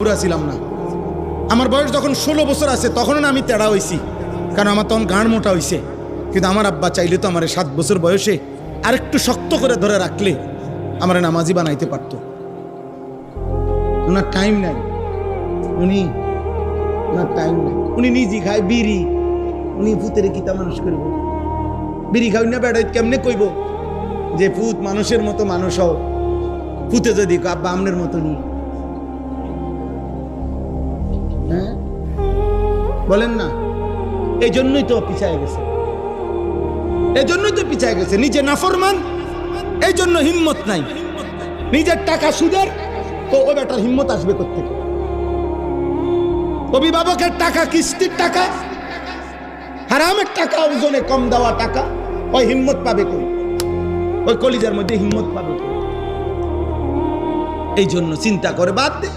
পুরা ছিলাম না। আমার বয়স যখন 16 বছর আছে তখন আমি তেড়া হইছি, কারণ আমার তখন গাঁড় মোটা হইছে। কিন্তু আমার আব্বা চাইলে তো আমার 7 বছর বয়সে আরেকটু শক্ত করে ধরে রাখলে আমার নামাজি বানাইতে পারতো। ওনার টাইম নাই, ওনার টাইম নাই। উনি নিজে খায় বিড়ি, উনি ভূতের কিতা মানুষ করব? বিড়ি খাই না বেড়াই কেমনে কইব যে ভূত মানুষের মতো মানুষ হও? ভূতে যদি আব্বা আমনের মতো নি, হ্যাঁ বলেন না? এই জন্যই তো পিছায় গেছে, এই জন্যই তো পিছায় গেছে। নিজে নাফরমান, এই জন্য হিম্মত নাই। নিজের টাকা সুদের, তো ও বেটার হিম্মত আসবে কোত্থেকে? অভিভাবকের টাকা, কিস্তির টাকা, হারামের টাকা, ওজনে কম দেওয়া টাকা, ওই হিম্মত পাবে কই? ওই কলিজার মধ্যে হিম্মত পাবে কই? এই জন্য চিন্তা করে বাদ দে।